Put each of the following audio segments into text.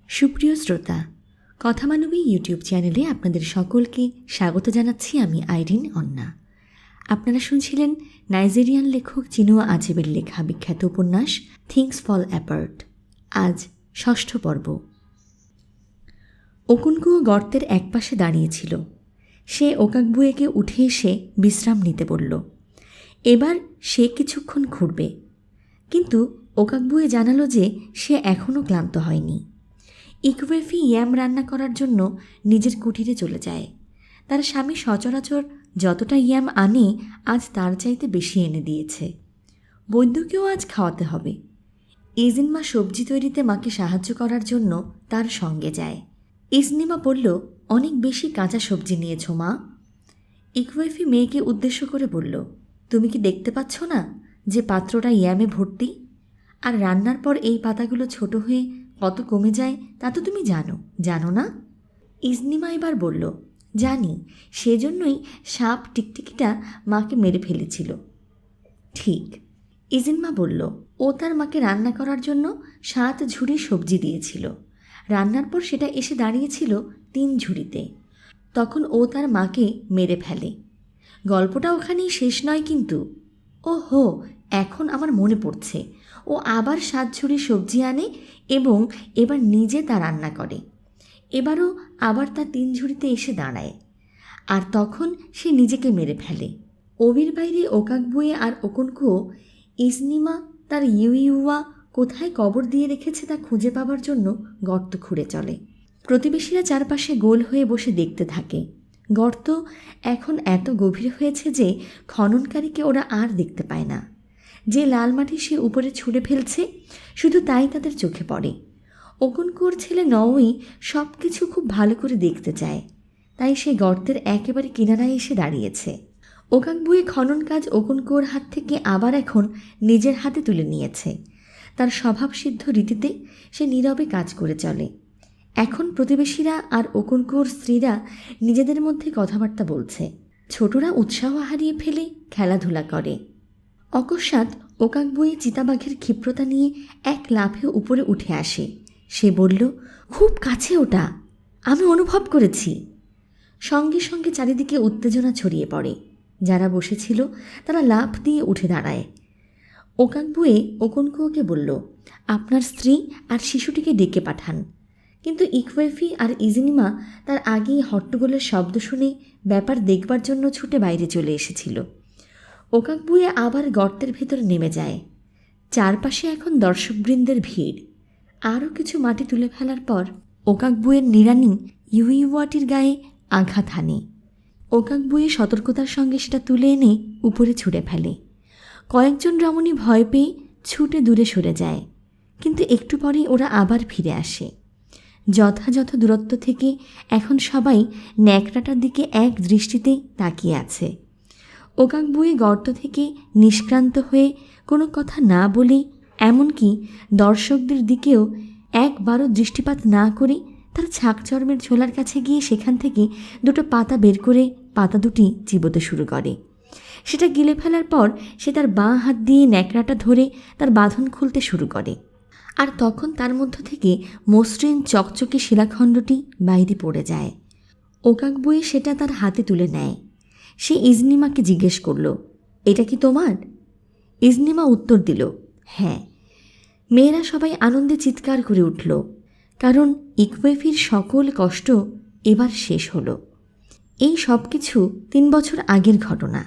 সুপ্রিয় শ্রোতা, কথামানবী ইউটিউব চ্যানেলে আপনাদের সকলকে স্বাগত জানাচ্ছি। আমি আইরিন অন্না। আপনারা শুনছিলেন নাইজেরিয়ান লেখক চিনুয়া আচেবের লেখা বিখ্যাত উপন্যাস থিংস ফল অ্যাপার্ট। আজ ৬ষ্ঠ পর্ব। ওকুনকুও গর্তের একপাশে দাঁড়িয়েছিল। সে ওকাকবুয়েকে উঠে এসে বিশ্রাম নিতে বলল। এবার সে কিছুক্ষণ ঘুরবে, কিন্তু ওকাকবুয়ে জানালো যে সে এখনও ক্লান্ত হয়নি। ইকওয়েফি ইয়াম রান্না করার জন্য নিজের কুটিরে চলে যায়। তার স্বামী সচরাচর যতটা ইয়াম আনে আজ তার চাইতে বেশি এনে দিয়েছে। বৈদ্যকেও আজ খাওয়াতে হবে। ইজিনমা সবজি তৈরিতে মাকে সাহায্য করার জন্য তার সঙ্গে যায়। ইজনিমা বলল, অনেক বেশি কাঁচা সবজি নিয়েছ মা। ইকওয়েফি মেয়েকে উদ্দেশ্য করে বলল, তুমি কি দেখতে পাচ্ছ না যে পাত্রটা ইয়ামে ভর্তি? আর রান্নার পর এই পাতাগুলো ছোট হয়ে কত কমে যায় তা তো তুমি জানো না? ইজনিমা এবার বলল, জানি, সেজন্যই সাপ টিকটিকিটা মাকে মেরে ফেলেছিল। ঠিক, ইজিনমা বলল, ও তার মাকে রান্না করার জন্য ৭ ঝুড়ি সবজি দিয়েছিল। রান্নার পর সেটা এসে দাঁড়িয়েছিল ৩ ঝুড়িতে। তখন ও তার মাকে মেরে ফেলে। গল্পটা ওখানেই শেষ নয় কিন্তু। ও হো, এখন আমার মনে পড়ছে। ও আবার ৭ ঝুড়ি সবজি আনে এবং এবার নিজে তা রান্না করে। এবারও আবার তা ৩ ঝুড়িতে এসে দাঁড়ায়, আর তখন সে নিজেকে মেরে ফেলে। ওবির বাইরে ওকাকবুয়ে আর ওকুনকুও ইজনিমা তার ইউইউয়া কোথায় কবর দিয়ে রেখেছে তা খুঁজে পাবার জন্য গর্ত খুঁড়ে চলে। প্রতিবেশীরা চারপাশে গোল হয়ে বসে দেখতে থাকে। গর্ত এখন এত গভীর হয়েছে যে খননকারীকে ওরা আর দেখতে পায় না। যে লাল মাটি সে উপরে ছুঁড়ে ফেলছে, শুধু তাই তাদের চোখে পড়ে। ওকুনকুয়োর ছেলে নওই সব কিছু খুব ভালো করে দেখতে চায়, তাই সে গর্তের একেবারে কিনারায় এসে দাঁড়িয়েছে। ওকাকবুয়ে খনন কাজ ওকুনকুয়োর হাত থেকে আবার এখন নিজের হাতে তুলে নিয়েছে। তার স্বভাবসিদ্ধ রীতিতে সে নীরবে কাজ করে চলে। এখন প্রতিবেশীরা আর ওকুনকুয়োর স্ত্রীরা নিজেদের মধ্যে কথাবার্তা বলছে। ছোটরা উৎসাহ হারিয়ে ফেলে খেলাধুলা করে। অকস্মাৎ ওকাকবুয়ে চিতাবাঘের ক্ষিপ্রতা নিয়ে এক লাফে উপরে উঠে আসে। সে বলল, খুব কাছে ওটা, আমি অনুভব করেছি। সঙ্গে সঙ্গে চারিদিকে উত্তেজনা ছড়িয়ে পড়ে। যারা বসেছিল তারা লাফ দিয়ে উঠে দাঁড়ায়। ওকাকবুয়ে ওকুনকুয়োকে বলল, আপনার স্ত্রী আর শিশুটিকে ডেকে পাঠান। কিন্তু ইকওয়েফি আর ইজিনিমা তার আগেই হট্টগোলের শব্দ শুনে ব্যাপার দেখবার জন্য ছুটে বাইরে চলে এসেছিল। ওকাকবুয়ে আবার গর্তের ভেতর নেমে যায়। চারপাশে এখন দর্শকবৃন্দের ভিড়। আরও কিছু মাটি তুলে ফেলার পর ওকাকবুয়ের নিড়ানি ইউইউয়াটির গায়ে আঘাত হানে। ওকাকবুয়ে সতর্কতার সঙ্গে সেটা তুলে এনে উপরে ছুঁড়ে ফেলে। কয়েকজন রমণী ভয় পেয়ে ছুটে দূরে সরে যায়, কিন্তু একটু পরেই ওরা আবার ফিরে আসে। যথাযথ দূরত্ব থেকে এখন সবাই ন্যাকড়াটার দিকে এক দৃষ্টিতে তাকিয়ে আছে। ওকাকবুয়ে গর্ত থেকে নিষ্ক্রান্ত হয়ে কোনো কথা না বলে, এমনকি দর্শকদের দিকেও একবারও দৃষ্টিপাত না করে তার ছাকচর্মের ঝোলার কাছে গিয়ে সেখান থেকে 2টো পাতা বের করে পাতা দুটি চিবোতে শুরু করে। সেটা গিলে ফেলার পর সে তার বাঁ হাত দিয়ে ন্যাকড়াটা ধরে তার বাঁধন খুলতে শুরু করে। আর তখন তার মধ্য থেকে মসৃণ চকচকে শিলাখণ্ডটি বাইরে পড়ে যায়। ওকাকবুয়ে সেটা তার হাতে তুলে নেয়। সে ইজনিমাকে জিজ্ঞেস করল, এটা কি তোমার? ইজনিমা উত্তর দিল, হ্যাঁ। মেয়েরা সবাই আনন্দে চিৎকার করে উঠল, কারণ ইকওয়েফির সকল কষ্ট এবার শেষ হলো। এই সব কিছু 3 বছর আগের ঘটনা।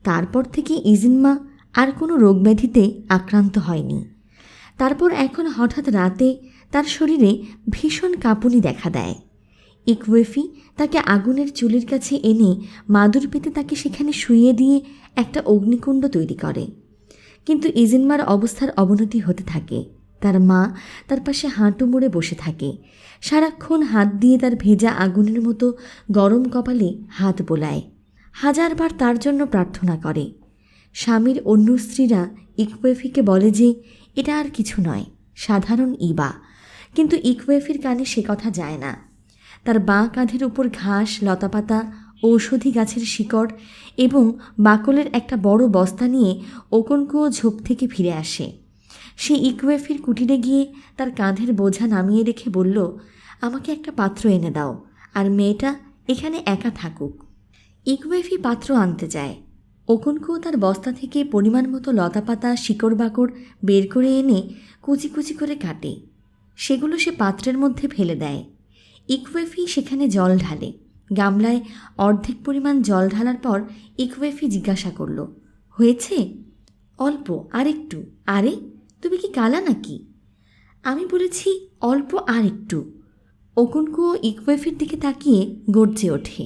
তারপর থেকে ইজিনমা আর কোনো রোগব্যাধিতে আক্রান্ত হয়নি। তারপর এখন হঠাৎ রাতে তার শরীরে ভীষণ কাঁপুনি দেখা দেয়। ইকওয়েফি তাকে আগুনের চুলির কাছে এনে মাদুর পেতে তাকে সেখানে শুইয়ে দিয়ে একটা অগ্নিকুণ্ড তৈরি করে। কিন্তু ইজিনমার অবস্থার অবনতি হতে থাকে। তার মা তার পাশে হাঁটু মুড়ে বসে থাকে, সারাক্ষণ হাত দিয়ে তার ভেজা আগুনের মতো গরম কপালে হাত বোলায়, হাজারবার তার জন্য প্রার্থনা করে। স্বামীর অন্য স্ত্রীরা ইকওয়েফিকে বলে যে এটা আর কিছু নয়, সাধারণ ইবা, কিন্তু ইকওয়েফির কানে সে কথা যায় না। তার বাঁ কাঁধের উপর ঘাস, লতাপাতা, ঔষধি গাছের শিকড় এবং বাকলের একটা বড় বস্তা নিয়ে ওকুনকুয়ো ঝোপ থেকে ফিরে আসে। সে ইকুয়েফির কুটিরে গিয়ে তার কাঁধের বোঝা নামিয়ে রেখে বলল, আমাকে একটা পাত্র এনে দাও, আর মেয়েটা এখানে একা থাকুক। ইকুয়েফি পাত্র আনতে যায়। ওকনকুও তার বস্তা থেকে পরিমাণ মতো লতাপাতা শিকড় বাকড় বের করে এনে কুচি কুচি করে কাটে। সেগুলো সে পাত্রের মধ্যে ফেলে দেয়। ইকুয়েফি সেখানে জল ঢালে। গামলায় অর্ধেক পরিমাণ জল ঢালার পর ইকুয়েফি জিজ্ঞাসা করল, হয়েছে? অল্প, আরেকটু। আরে, তুমি কি কালা নাকি? আমি বলেছি অল্প আরেকটু। ওকনকুও ইকুয়েফির দিকে তাকিয়ে গর্জে ওঠে।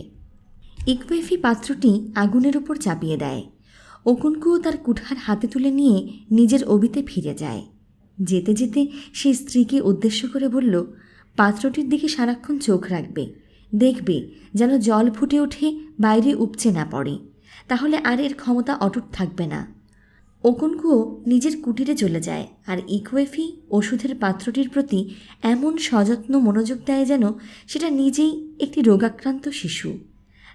ইকুয়েফি পাত্রটি আগুনের ওপর চাপিয়ে দেয়। ওকনকুও তার কুঠার হাতে তুলে নিয়ে নিজের অবিতে ফিরে যায়। যেতে যেতে সে স্ত্রীকে উদ্দেশ্য করে বলল, পাত্রটির দিকে সারাক্ষণ চোখ রাখবে, দেখবে যেন জল ফুটে ওঠে, বাইরে উপচে না পড়ে, তাহলে আর এর ক্ষমতা অটুট থাকবে না। ওকনকুও নিজের কুটিরে চলে যায়, আর ইকুয়েফি ওষুধের পাত্রটির প্রতি এমন সযত্ন মনোযোগ দেয় যেন সেটা নিজেই একটি রোগাক্রান্ত শিশু।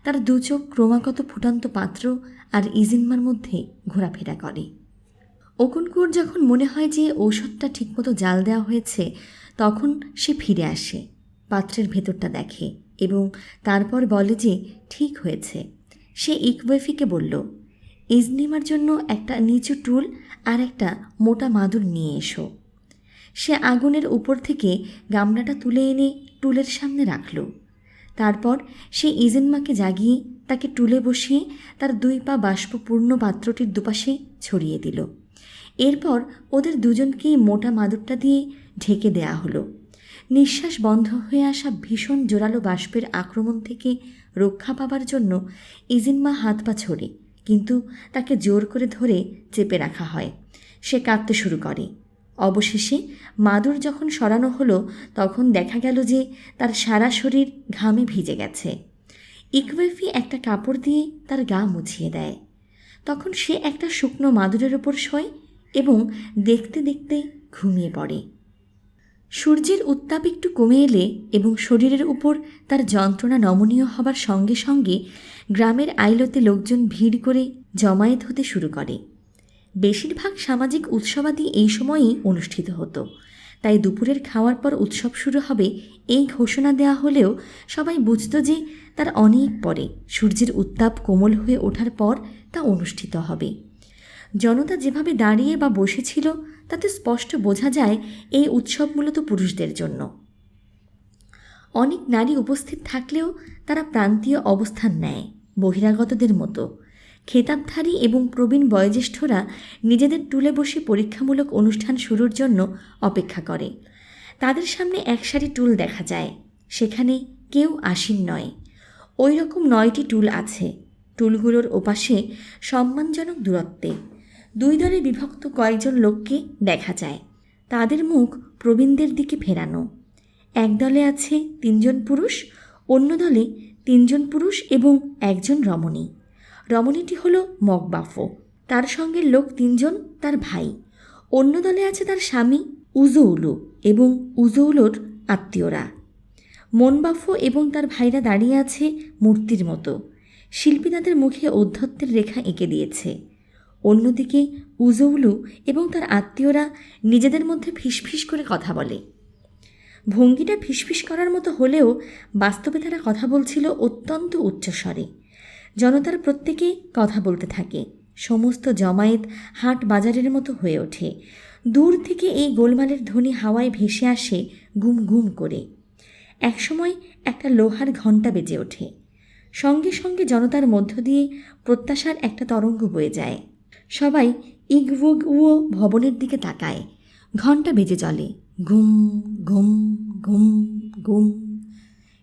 তার দু চোখ ক্রমাগত ফুটন্ত পাত্র আর ইজিনমার মধ্যে ঘোরাফেরা করে। ওকনকুর যখন মনে হয় যে ঔষধটা ঠিকমতো জাল দেওয়া হয়েছে, তখন সে ফিরে আসে, পাত্রের ভেতরটা দেখে এবং তারপর বলে যে ঠিক হয়েছে। সে ইকুয়েফিকে বলল, ইজনিমার জন্য একটা নিচু টুল আর একটা মোটা মাদুর নিয়ে এসো। সে আগুনের উপর থেকে গামলাটা তুলে এনে টুলের সামনে রাখল। তারপর সে ইজেনমাকে জাগিয়ে তাকে টুলে বসিয়ে তার 2 পা বাষ্পপূর্ণ পাত্রটির দুপাশে ছড়িয়ে দিল। এরপর ওদের দুজনকেই মোটা মাদুরটা দিয়ে ঢেকে দেয়া হলো। নিঃশ্বাস বন্ধ হয়ে আসা ভীষণ জোরালো বাষ্পের আক্রমণ থেকে রক্ষা পাবার জন্য ইজেনমা হাত পা ছোড়ে, কিন্তু তাকে জোর করে ধরে চেপে রাখা হয়। সে কাঁদতে শুরু করে। অবশেষে মাদুর যখন সরানো হলো, তখন দেখা গেল যে তার সারা শরীর ঘামে ভিজে গেছে। ইকুয়েফি একটা কাপড় দিয়ে তার গা মুছিয়ে দেয়। তখন সে একটা শুকনো মাদুরের ওপর শোয় এবং দেখতে দেখতে ঘুমিয়ে পড়ে। সূর্যের উত্তাপ একটু কমে এলে এবং শরীরের উপর তার যন্ত্রণা নমনীয় হবার সঙ্গে সঙ্গে গ্রামের আইলতে লোকজন ভিড় করে জমায়েত হতে শুরু করে। বেশিরভাগ সামাজিক উৎসবাদি এই সময়েই অনুষ্ঠিত হতো, তাই দুপুরের খাওয়ার পর উৎসব শুরু হবে এই ঘোষণা দেওয়া হলেও সবাই বুঝত যে তার অনেক পরে, সূর্যের উত্তাপ কোমল হয়ে ওঠার পর তা অনুষ্ঠিত হবে। জনতা যেভাবে দাঁড়িয়ে বা বসেছিল তাতে স্পষ্ট বোঝা যায় এই উৎসব মূলত পুরুষদের জন্য। অনেক নারী উপস্থিত থাকলেও তারা প্রান্তীয় অবস্থান নেয়, বহিরাগতদের মতো। খেতাবধারী এবং প্রবীণ বয়োজ্যেষ্ঠরা নিজেদের টুলে বসে পরীক্ষামূলক অনুষ্ঠান শুরুর জন্য অপেক্ষা করে। তাদের সামনে এক সারি টুল দেখা যায়, সেখানে কেউ আসীন নয়। ওই রকম 9টি টুল আছে। টুলগুলোর ওপাশে সম্মানজনক দূরত্বে 2 দলে বিভক্ত কয়েকজন লোককে দেখা যায়। তাদের মুখ প্রবীণদের দিকে ফেরানো। এক দলে আছে 3 জন পুরুষ, অন্য দলে 3 জন পুরুষ এবং 1 জন রমণী। রমণীটি হল মগবাফো, তার সঙ্গে লোক 3 জন তার ভাই। অন্য দলে আছে তার স্বামী উজৌলু এবং উজৌলোর আত্মীয়রা। মনবাফো এবং তার ভাইরা দাঁড়িয়ে আছে মূর্তির মতো। শিল্পী তাদের মুখে ঔদ্ধত্যের রেখা এঁকে দিয়েছে। অন্যদিকে উজৌলু এবং তার আত্মীয়রা নিজেদের মধ্যে ফিসফিস করে কথা বলে। ভঙ্গিটা ফিসফিস করার মতো হলেও বাস্তবে তারা কথা বলছিল অত্যন্ত উচ্চস্বরে। জনতার প্রত্যেকে কথা বলতে থাকে। সমস্ত জমায়েত হাট বাজারের মতো হয়ে ওঠে। দূর থেকে এই গোলমালের ধ্বনি হাওয়ায় ভেসে আসে গুম গুম করে। একসময় একটা লোহার ঘণ্টা বেজে ওঠে। সঙ্গে সঙ্গে জনতার মধ্য দিয়ে প্রত্যাশার একটা তরঙ্গ বয়ে যায়। সবাই ইগউও ভবনের দিকে তাকায়। ঘণ্টা বেজে চলে, ঘুম ঘুম ঘুম ঘুম।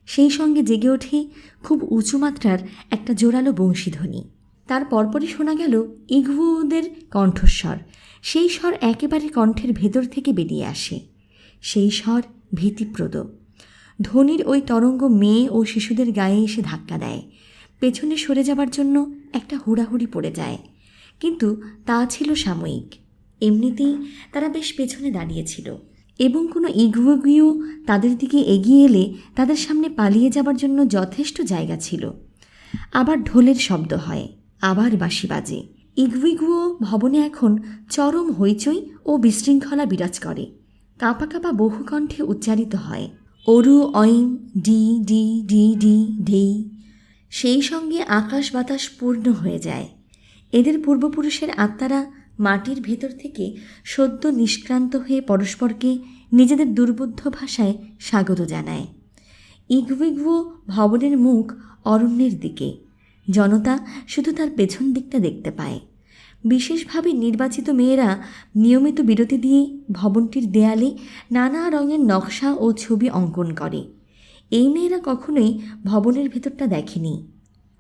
সেই সঙ্গে জেগে ওঠে খুব উঁচু মাত্রার একটা জোরালো বংশীধ্বনি। তার পরপরই শোনা গেল ইগউদের কণ্ঠস্বর। সেই স্বর একেবারে কণ্ঠের ভেতর থেকে বেরিয়ে আসে। সেই স্বর ভীতিপ্রদ। ধ্বনির ওই তরঙ্গ মেয়ে ও শিশুদের গায়ে এসে ধাক্কা দেয়। পেছনে সরে যাবার জন্য একটা হুড়াহুড়ি পড়ে যায়, কিন্তু তা ছিল সাময়িক। এমনিতেই তারা বেশ পেছনে দাঁড়িয়েছিল এবং কোনো ইগউগিও তাদের দিকে এগিয়ে এলে তাদের সামনে পালিয়ে যাবার জন্য যথেষ্ট জায়গা ছিল। আবার ঢোলের শব্দ হয়, আবার বাঁশি বাজে। ইগউইগুও ভবনে এখন চরম হইচই ও বিশৃঙ্খলা বিরাজ করে। কাঁপা কাঁপা বহু কণ্ঠে উচ্চারিত হয়, অরু অইম ডি ডি ডি ডি ডি। সেই সঙ্গে আকাশ বাতাস পূর্ণ হয়ে যায়। এদের পূর্বপুরুষের আত্মারা মাটির ভেতর থেকে সদ্য নিষ্ক্রান্ত হয়ে পরস্পরকে নিজেদের দুর্বোধ্য ভাষায় স্বাগত জানায়। ইগউইগুও ভবনের মুখ অরণ্যের দিকে। জনতা শুধু তার পেছন দিকটা দেখতে পায়। বিশেষভাবে নির্বাচিত মেয়েরা নিয়মিত বিরতি দিয়ে ভবনটির দেয়ালে নানা রঙের নকশা ও ছবি অঙ্কন করে। এই মেয়েরা কখনোই ভবনের ভেতরটা দেখেনি,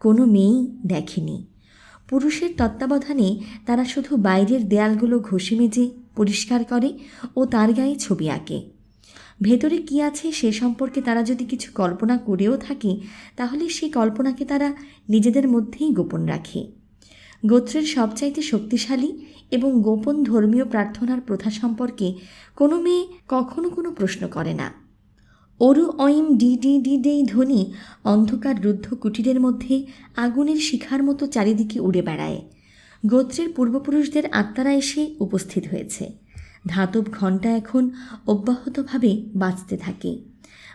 কোনো মেয়েই দেখেনি। পুরুষের তত্ত্বাবধানে তারা শুধু বাইরের দেয়ালগুলো ঘষে মেজে পরিষ্কার করে ও তার গায়ে ছবি আঁকে। ভেতরে কী আছে সে সম্পর্কে তারা যদি কিছু কল্পনা করেও থাকে, তাহলে সেই কল্পনাকে তারা নিজেদের মধ্যেই গোপন রাখে। গোত্রের সবচাইতে শক্তিশালী এবং গোপন ধর্মীয় প্রার্থনার প্রথা সম্পর্কে কোনো মেয়ে কখনো কোনো প্রশ্ন করে না। অরু অইম ডি ডি ডি ডি ধ্বনি অন্ধকার রুদ্ধ কুটিরের মধ্যে আগুনের শিখার মতো চারিদিকে উড়ে বেড়ায়। গোত্রের পূর্বপুরুষদের আত্মারা এসে উপস্থিত হয়েছে। ধাতব ঘণ্টা এখন অব্যাহতভাবে বাজতে থাকে।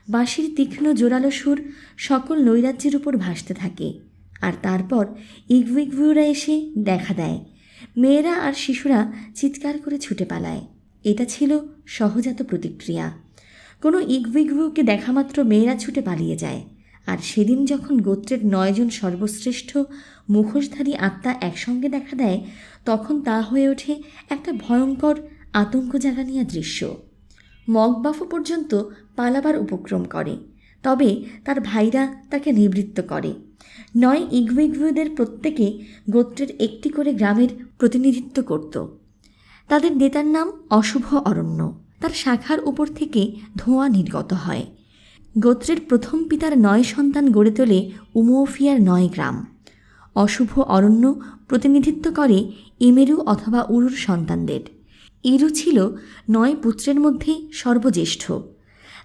বাঁশির তীক্ষ্ণ জোরালো সুর সকল নৈরাজ্যের উপর ভাসতে থাকে। আর তারপর ইগউইগুরা এসে দেখা দেয়। মেয়েরা আর শিশুরা চিৎকার করে ছুটে পালায়। এটা ছিল সহজাত প্রতিক্রিয়া। কোনো ইগউইগুকে দেখামাত্র মেয়েরা ছুটে পালিয়ে যায়। আর সেদিন যখন গোত্রের 9 জন সর্বশ্রেষ্ঠ মুখোশধারী আত্মা একসঙ্গে দেখা দেয়, তখন তা হয়ে ওঠে একটা ভয়ঙ্কর আতঙ্ক জাগানিয়া দৃশ্য। মগবাফো পর্যন্ত পালাবার উপক্রম করে, তবে তার ভাইরা তাকে নিবৃত্ত করে। 9 ইগউইগুদের প্রত্যেকে গোত্রের একটি করে গ্রামের প্রতিনিধিত্ব করত। তাদের নেতার নাম অশুভ অরণ্য। তার শাখার উপর থেকে ধোঁয়া নির্গত হয়। গোত্রের প্রথম পিতার 9 সন্তান গড়ে তোলে উমোফিয়ার 9 গ্রাম। অশুভ অরণ্য প্রতিনিধিত্ব করে ইমেরু অথবা উরুর সন্তানদের। ইরু ছিল 9 পুত্রের মধ্যে সর্বজ্যেষ্ঠ।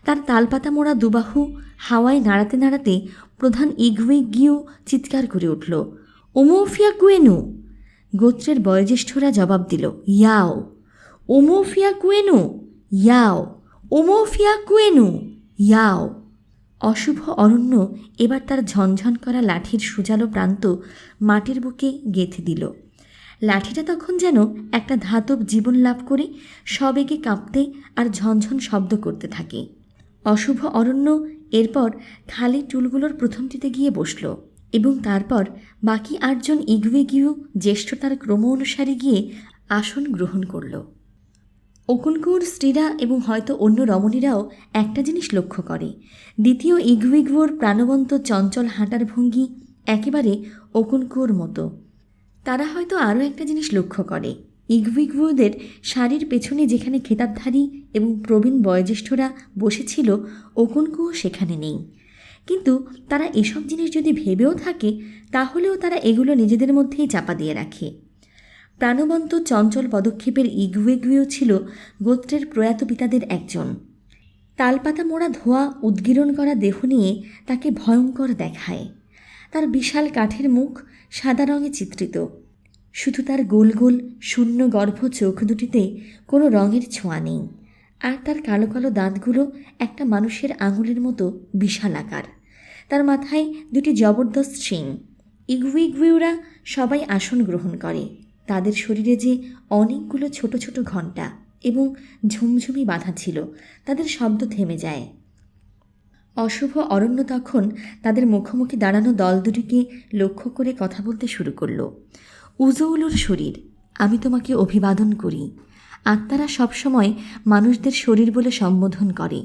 তার তালপাতা মোড়া দুবাহু হাওয়ায় নাড়াতে নাড়াতে প্রধান ইগউইগিউ চিৎকার করে উঠল, ওমোফিয়া কুয়েনু। গোত্রের বয়োজ্যেষ্ঠরা জবাব দিল, ইয়াও। ওমোফিয়া কুয়েনু, ইয়াও। ওমোফিয়া কুয়েনু, ইয়াও। অশুভ অরণ্য এবার তার ঝনঝন করা লাঠির সুজালো প্রান্ত মাটির বুকে গেঁথে দিল। লাঠিটা তখন যেন একটা ধাতব জীবন লাভ করে সবেগে কাঁপতে আর ঝনঝন শব্দ করতে থাকে। অশুভ অরণ্য এরপর খালি টুলগুলোর প্রথমটিতে গিয়ে বসল এবং তারপর বাকি 8 জন ইগউইগিউ জ্যেষ্ঠতার ক্রম অনুসারে গিয়ে আসন গ্রহণ করল। ওকুনকুর স্ত্রীরা এবং হয়তো অন্য রমণীরাও একটা জিনিস লক্ষ্য করে, দ্বিতীয় ইগউইগুর প্রাণবন্ত চঞ্চল হাঁটার ভঙ্গি একেবারে ওকুনকুর মতো। তারা হয়তো আরও একটা জিনিস লক্ষ্য করে, ইগউইগুদের শাড়ির পেছনে যেখানে খেতাবধারী এবং প্রবীণ বয়োজ্যেষ্ঠরা বসেছিল, ওকুনকুও সেখানে নেই। কিন্তু তারা এসব জিনিস যদি ভেবেও থাকে, তাহলেও তারা এগুলো নিজেদের মধ্যেই চাপা দিয়ে রাখে। প্রাণবন্ত চঞ্চল পদক্ষেপের ইগউইগুও ছিল গোত্রের প্রয়াত পিতাদের একজন। তালপাতা মোড়া ধোঁয়া উদ্গীরণ করা দেহ নিয়ে তাকে ভয়ঙ্কর দেখায়। তার বিশাল কাঠের মুখ সাদা রঙে চিত্রিত। শুধু তার গোল গোল শূন্য গর্ভ চোখ দুটিতে কোনো রঙের ছোঁয়া নেই। আর তার কালো কালো দাঁতগুলো একটা মানুষের আঙুলের মতো বিশাল আকার। তার মাথায় 2টি জবরদস্ত শিং। ইগউইগুরা সবাই আসন গ্রহণ করে। তাদের শরীরে যে অনেকগুলো ছোট ছোট ঘণ্টা এবং ঝুমঝুমি বাঁধা ছিল, তাদের শব্দ থেমে যায়। অশুভ অরণ্য তখন তাদের মুখোমুখি দাঁড়ানো দল দুটিকে লক্ষ্য করে কথা বলতে শুরু করল। উজৌলুর শরীর, আমি তোমাকে অভিবাদন করি। আত্মারা সবসময় মানুষদের শরীর বলে সম্বোধন করে।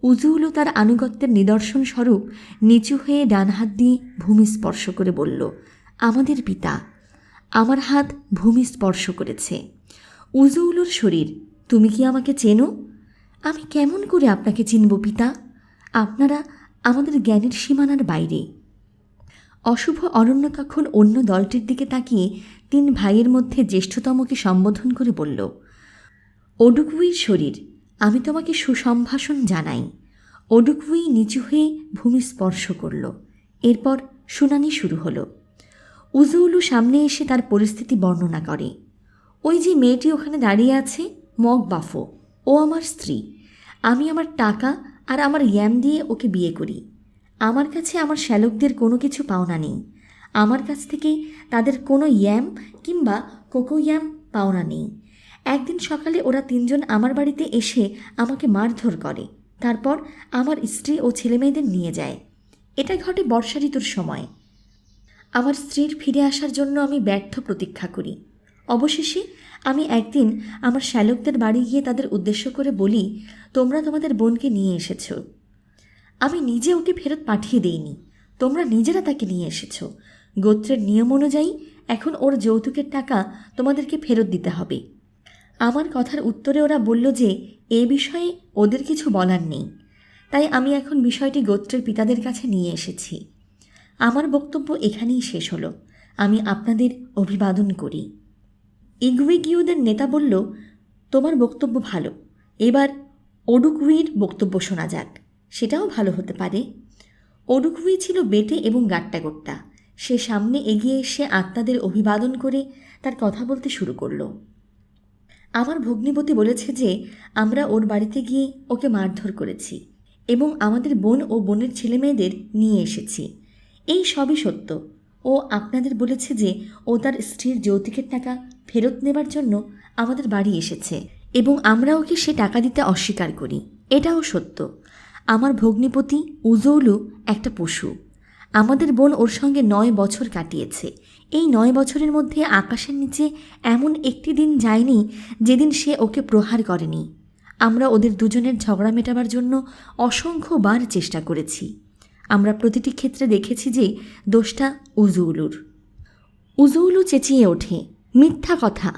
উজৌলু তার আনুগত্যের নিদর্শন স্বরূপ নিচু হয়ে ডান হাত দিয়ে ভূমি স্পর্শ করে বলল, আমাদের পিতা। আমার হাত ভূমি স্পর্শ করেছে। উজৌলুর শরীর, তুমি কি আমাকে চেনো? আমি কেমন করে আপনাকে চিনব পিতা? আপনারা আমাদের জ্ঞানের সীমানার বাইরে। অশুভ অরণ্য তখন অন্য দলটির দিকে তাকিয়ে 3 ভাইয়ের মধ্যে জ্যেষ্ঠতমকে সম্বোধন করে বলল, ওডুকুইর শরীর, আমি তোমাকে সুসম্ভাষণ জানাই। ওডুকুই নিচু হয়ে ভূমি স্পর্শ করল। এরপর শুনানি শুরু হলো। উজৌলু সামনে এসে তার পরিস্থিতি বর্ণনা করে। ওই যে মেয়েটি ওখানে দাঁড়িয়ে আছে, মগ বাফো, ও আমার স্ত্রী। আমি আমার টাকা আর আমার ইয়াম দিয়ে ওকে বিয়ে করি। আমার কাছে আমার শ্যালকদের কোনো কিছু পাওনা নেই। আমার কাছ থেকে তাদের কোনো ইয়াম কিংবা কোকো ইয়াম পাওনা নেই। একদিন সকালে ওরা তিনজন আমার বাড়িতে এসে আমাকে মারধর করে, তারপর আমার স্ত্রী ও ছেলেমেয়েদের নিয়ে যায়। এটা ঘটে বর্ষা ঋতুর সময়। আমার স্ত্রীর ফিরে আসার জন্য আমি ব্যর্থ প্রতীক্ষা করি। অবশেষে আমি একদিন আমার শ্যালকদের বাড়ি গিয়ে তাদের উদ্দেশ্য করে বলি, তোমরা তোমাদের বোনকে নিয়ে এসেছ। আমি নিজে ওকে ফেরত পাঠিয়ে দেইনি, তোমরা নিজেরা তাকে নিয়ে এসেছ। গোত্রের নিয়ম অনুযায়ী এখন ওর যৌতুকের টাকা তোমাদেরকে ফেরত দিতে হবে। আমার কথার উত্তরে ওরা বলল যে এ বিষয়ে ওদের কিছু বলার নেই, তাই আমি এখন বিষয়টি গোত্রের পিতাদের কাছে নিয়ে এসেছি। আমার বক্তব্য এখানেই শেষ হলো। আমি আপনাদের অভিবাদন করি। ইগুইগিউদের নেতা বলল, তোমার বক্তব্য ভালো, এবার ওডুকুইর বক্তব্য শোনা যাক। সেটাও ভালো হতে পারে। ওডুকুই ছিল বেটে এবং গাট্টাগোট্টা। সে সামনে এগিয়ে এসে আত্মাদের অভিবাদন করে তার কথা বলতে শুরু করল। আমার ভগ্নিপতি বলেছে যে আমরা ওর বাড়িতে গিয়ে ওকে মারধর করেছি এবং আমাদের বোন ও বোনের ছেলেমেয়েদের নিয়ে এসেছি। এই সবই সত্য। ও আপনাদের বলেছে যে ও তার স্ত্রীর যৌতুকের টাকা ফেরত নেবার জন্য আমাদের বাড়ি এসেছে এবং আমরা ওকে সে টাকা দিতে অস্বীকার করি। এটাও সত্য। আমার ভগ্নিপতি উজৌলু একটা পশু। আমাদের বোন ওর সঙ্গে 9 বছর কাটিয়েছে। এই 9 বছরের মধ্যে আকাশের নিচে এমন একটি দিন যায়নি যেদিন সে ওকে প্রহার করেনি। আমরা ওদের দুজনের ঝগড়া মেটাবার জন্য অসংখ্যবার চেষ্টা করেছি। আমরা প্রতিটি ক্ষেত্রে দেখেছি যে দোষটা উজৌলুর। উজৌলু চেঁচিয়ে ওঠে, মিথ্যা কথা।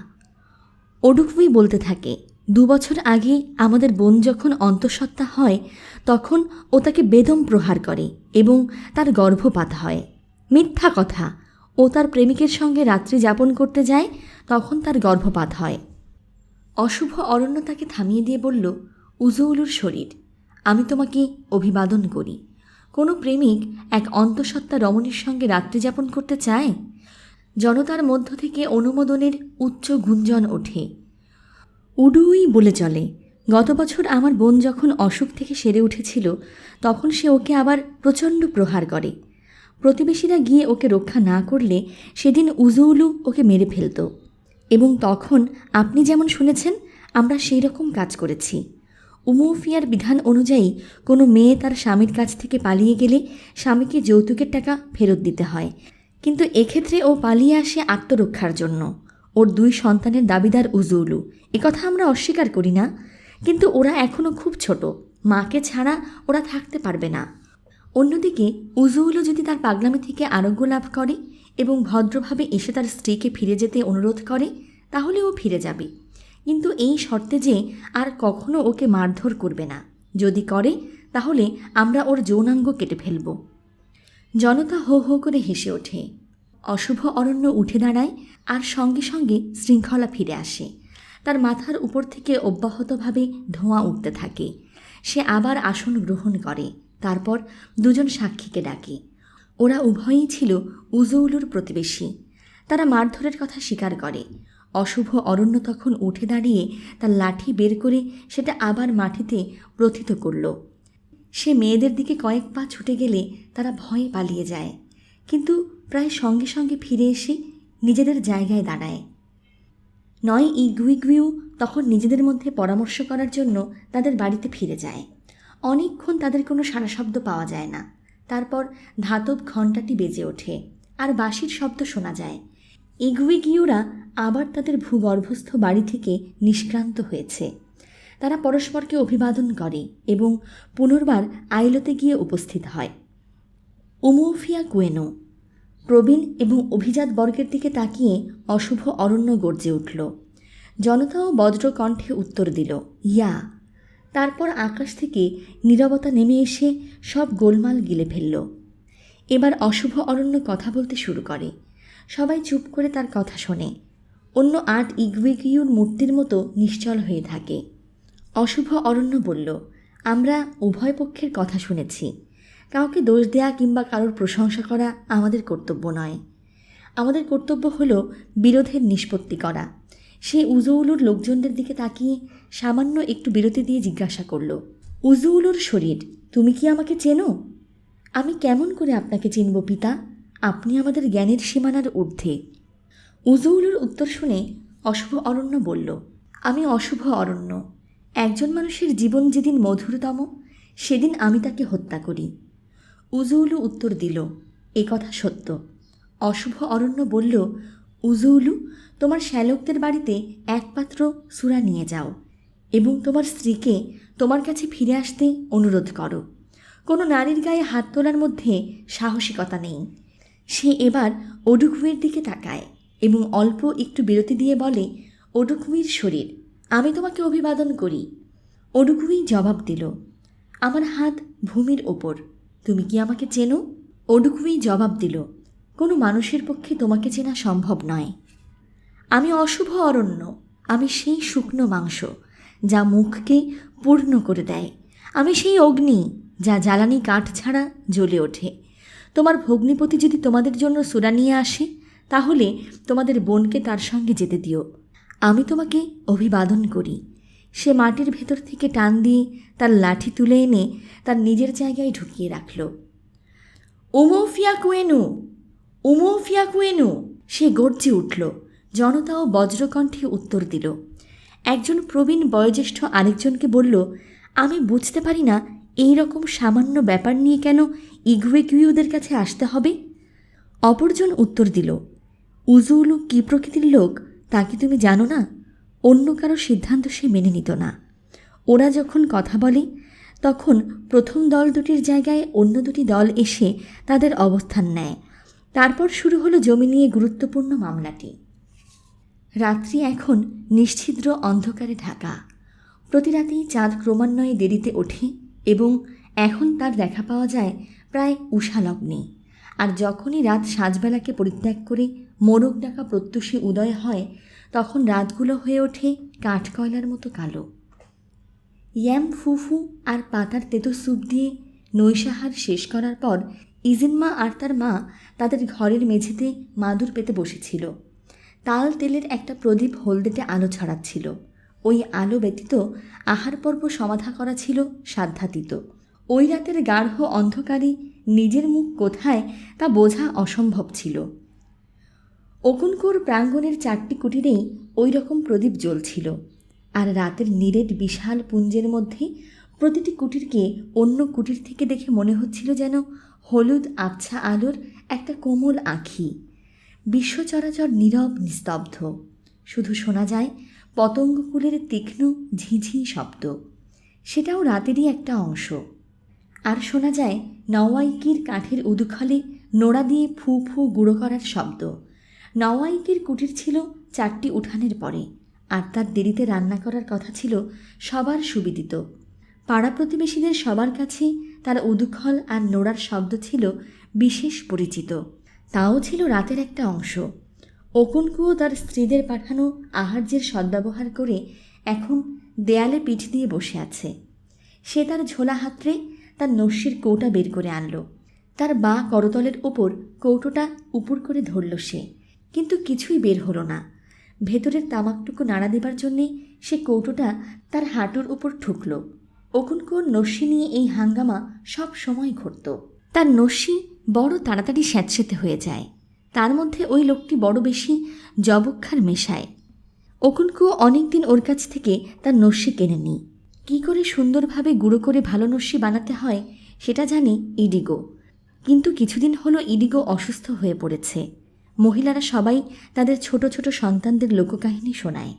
ওডুকুই বলতে থাকে, 2 বছর আগে আমাদের বোন যখন অন্তঃসত্ত্বা হয় তখন ও তাকে বেদম প্রহার করে এবং তার গর্ভপাত হয়। মিথ্যা কথা। ও তার প্রেমিকের সঙ্গে রাত্রি যাপন করতে যায়, তখন তার গর্ভপাত হয়। অশুভ অরণ্য তাকে থামিয়ে দিয়ে বলল, উজৌলুর শরীর, আমি তোমাকে অভিবাদন করি। কোনো প্রেমিক এক অন্তঃসত্ত্বা রমণীর সঙ্গে রাত্রি যাপন করতে চায়? জনতার মধ্য থেকে অনুমোদনের উচ্চ গুঞ্জন ওঠে। উডুই বলে চলে, গত বছর আমার বোন যখন অসুখ থেকে সেরে উঠেছিল তখন সে ওকে আবার প্রচণ্ড প্রহার করে। প্রতিবেশীরা গিয়ে ওকে রক্ষা না করলে সেদিন উজৌলু ওকে মেরে ফেলত এবং তখন আপনি যেমন শুনেছেন আমরা সেই রকম কাজ করেছি। উমৌফিয়ার বিধান অনুযায়ী কোনো মেয়ে তার স্বামীর কাছ থেকে পালিয়ে গেলে স্বামীকে যৌতুকের টাকা ফেরত দিতে হয়, কিন্তু এক্ষেত্রে ও পালিয়ে আসে আত্মরক্ষার জন্য। ওর 2 সন্তানের দাবিদার উজৌলু, একথা আমরা অস্বীকার করি না, কিন্তু ওরা এখনও খুব ছোট, মাকে ছাড়া ওরা থাকতে পারবে না। অন্যদিকে উজৌলু যদি তার পাগলামি থেকে আরোগ্য লাভ করে এবং ভদ্রভাবে এসে তার স্ত্রীকে ফিরে যেতে অনুরোধ করে তাহলে ও ফিরে যাবে, কিন্তু এই শর্তে যে আর কখনো ওকে মারধর করবে না। যদি করে তাহলে আমরা ওর যৌনাঙ্গ কেটে ফেলব। জনতা হো হো করে হেসে ওঠে। অশুভ অরণ্য উঠে দাঁড়ায় আর সঙ্গে সঙ্গে শৃঙ্খলা ফিরে আসে। তার মাথার উপর থেকে অব্যাহতভাবে ধোঁয়া উঠতে থাকে। সে আবার আসন গ্রহণ করে। তারপর 2জন সাক্ষীকে ডাকে। ওরা উভয়ই ছিল উজৌলুর প্রতিবেশী। তারা মারধরের কথা স্বীকার করে। অশুভ অরণ্য তখন উঠে দাঁড়িয়ে তার লাঠি বের করে সেটা আবার মাটিতে প্রথিত করল। সে মেয়েদের দিকে কয়েক পা ছুটে গেলে তারা ভয়ে পালিয়ে যায়, কিন্তু প্রায় সঙ্গে সঙ্গে ফিরে এসে নিজেদের জায়গায় দাঁড়ায়। নয় ইগুইগুইউ তখন নিজেদের মধ্যে পরামর্শ করার জন্য তাদের বাড়িতে ফিরে যায়। অনেকক্ষণ তাদের কোনো সারা শব্দ পাওয়া যায় না। তারপর ধাতব ঘণ্টাটি বেজে ওঠে আর বাঁশির শব্দ শোনা যায়। ইগুইগিউরা আবার তাদের ভূগর্ভস্থ বাড়ি থেকে নিষ্ক্রান্ত হয়েছে। তারা পরস্পরকে অভিবাদন করে এবং পুনর্বার আইলোতে গিয়ে উপস্থিত হয়। উমৌফিয়া কুয়েনো প্রবীণ এবং অভিজাত বর্গের দিকে তাকিয়ে অশুভ অরণ্য গর্জে উঠল। জনতাও বজ্র কণ্ঠে উত্তর দিল, ইয়া। তারপর আকাশ থেকে নীরবতা নেমে এসে সব গোলমাল গিলে ফেলল। এবার অশুভ অরণ্য কথা বলতে শুরু করে। সবাই চুপ করে তার কথা শোনে। অন্য 8 ইগুইগিউর মূর্তির মতো নিশ্চল হয়ে থাকে। অশুভ অরণ্য বলল, আমরা উভয় পক্ষের কথা শুনেছি। কাউকে দোষ দেয়া কিংবা কারোর প্রশংসা করা আমাদের কর্তব্য নয়। আমাদের কর্তব্য হলো বিরোধের নিষ্পত্তি করা। সে উজৌলুর লোকজনদের দিকে তাকিয়ে সামান্য একটু বিরতি দিয়ে জিজ্ঞাসা করল, উজৌলুর শরীর, তুমি কি আমাকে চেনো? আমি কেমন করে আপনাকে চিনব পিতা? আপনি আমাদের জ্ঞানের সীমানার ঊর্ধ্বে। উজৌলুর উত্তর শুনে অশুভ অরণ্য বলল, আমি অশুভ অরণ্য। একজন মানুষের জীবন যেদিন মধুরতম সেদিন আমি তাকে হত্যা করি। উজৌলু উত্তর দিল, এ কথা সত্য। অশুভ অরণ্য বলল, উজৌলু, তোমার শ্যালকদের বাড়িতে এক পাত্র সূরা নিয়ে যাও এবং তোমার স্ত্রীকে তোমার কাছে ফিরে আসতে অনুরোধ করো। কোনো নারীর গায়ে হাত তোলার মধ্যে সাহসিকতা নেই। সে এবার ওডুকুইর দিকে তাকায় এবং অল্প একটু বিরতি দিয়ে বলে, ওডুকুইর শরীর, আমি তোমাকে অভিবাদন করি। ওডুকুই জবাব দিল, আমার হাত ভূমির ওপর, তুমি কি আমাকে চেনো? ওডুকুই জবাব দিল, কোনো মানুষের পক্ষে তোমাকে চেনা সম্ভব নয়। আমি অশুভ অরণ্য, আমি সেই শুকনো মাংস যা মুখকে পূর্ণ করে দেয়। আমি সেই অগ্নি যা জ্বালানি কাঠ ছাড়া জ্বলে ওঠে। তোমার ভগ্নিপতি যদি তোমাদের জন্য সূরা নিয়ে আসে, তাহলে তোমাদের বোনকে তার সঙ্গে যেতে দিও। আমি তোমাকে অভিবাদন করি। সে মাটির ভেতর থেকে টান দিয়ে তার লাঠি তুলে এনে তার নিজের জায়গায় ঢুকিয়ে রাখল। উমোফিয়া কুয়েনু, উমোফিয়া কুয়েনু, সে গর্জে উঠল। জনতাও বজ্রকণ্ঠে উত্তর দিল। একজন প্রবীণ বয়োজ্যেষ্ঠ আরেকজনকে বলল, আমি বুঝতে পারি না এই রকম সামান্য ব্যাপার নিয়ে কেন ইগুয়েকিউদের কাছে আসতে হবে। অপরজন উত্তর দিল, উজৌলু কী প্রকৃতির লোক তা কি তুমি জানো না? অন্য কারো সিদ্ধান্ত সে মেনে নিত না। ওরা যখন কথা বলে তখন প্রথম দল দুটির জায়গায় অন্য দুটি দল এসে তাদের অবস্থান নেয়। তারপর শুরু হলো জমি নিয়ে গুরুত্বপূর্ণ মামলাটি। রাত্রি এখন নিশ্ছিদ্র অন্ধকারে ঢাকা। প্রতি রাতেই চাঁদ ক্রমান্বয়ে দেরিতে ওঠে এবং এখন তার দেখা পাওয়া যায় প্রায় উষালগ্নে। আর যখনই রাত সাঁঝবেলাকে পরিত্যাগ করে মোরগ ডাকা প্রত্যুষে উদয় হয়, তখন রাতগুলো হয়ে ওঠে কাঠকয়লার মতো কালো। ইয়াম ফুফু আর পাতার তেতো স্যুপ দিয়ে নৈশাহার শেষ করার পর ইজিনমা আর তার মা তাদের ঘরের মেঝেতে মাদুর পেতে বসেছিল। তাল তেলের একটা প্রদীপ হলদেটে আলো ছড়াচ্ছিল। ওই আলো ব্যতীত আহার পর্ব সমাধা করা ছিল সাধ্যাতীত। ওই রাতের গাঢ় অন্ধকারে নিজের মুখ কোথায় তা বোঝা অসম্ভব ছিল। অকুনকোর প্রাঙ্গণের 4টি কুটিরেই ওই রকম প্রদীপ জ্বলছিল, আর রাতের নিরেট বিশাল পুঞ্জের মধ্যে প্রতিটি কুটিরকে অন্য কুটির থেকে দেখে মনে হচ্ছিল যেন হলুদ আবছা আলোর একটা কোমল আঁখি। বিশ্ব চরাচর নীরব নিস্তব্ধ, শুধু শোনা যায় পতঙ্গকুলের তীক্ষ্ণ ঝিঝি শব্দ, সেটাও রাতেরই একটা অংশ। আর শোনা যায় নওয়াইকির কাঠের উদুখলে নোড়া দিয়ে ফু ফু গুঁড়ো করার শব্দ। নওয়াইকির কুটির ছিল 4টি উঠানের পরে, আর তার দেরিতে রান্না করার কথা ছিল সবার সুবিদিত। পাড়া প্রতিবেশীদের সবার কাছে তার উদুখল আর নোড়ার শব্দ ছিল বিশেষ পরিচিত। তাও ছিল রাতের একটা অংশ। অকুনকুও তার স্ত্রীদের পাঠানো আহার্যের সদ্ব্যবহার করে এখন দেয়ালে পিঠ দিয়ে বসে আছে। সে তার ঝোলা হাতড়ে তার নস্যির কৌটা বের করে আনল। তার বাঁ করতলের ওপর কৌটোটা উপুর করে ধরল সে, কিন্তু কিছুই বের হলো না। ভেতরের তামাকটুকু নাড়া দেবার জন্যে সে কৌটোটা তার হাঁটুর উপর ঠুকল। অকুনকুয়োর নস্যি নিয়ে এই হাঙ্গামা সব সময় ঘটত। তার নস্যি বড় তাড়াতাড়ি স্যাঁতসেঁতে হয়ে যায়। তার মধ্যে ওই লোকটি বড় বেশি জবক্ষার মেশায়। অকুনকুয়ো অনেকদিন ওর কাছ থেকে তার নস্যি কেনেনি। কী করে সুন্দরভাবে গুঁড়ো করে ভালো নস্যি বানাতে হয় সেটা জানে ইডিগো, কিন্তু কিছুদিন হলো ইডিগো অসুস্থ হয়ে পড়েছে। মহিলারা সবাই তাদের ছোট ছোট সন্তানদের লোককাহিনী শোনায়।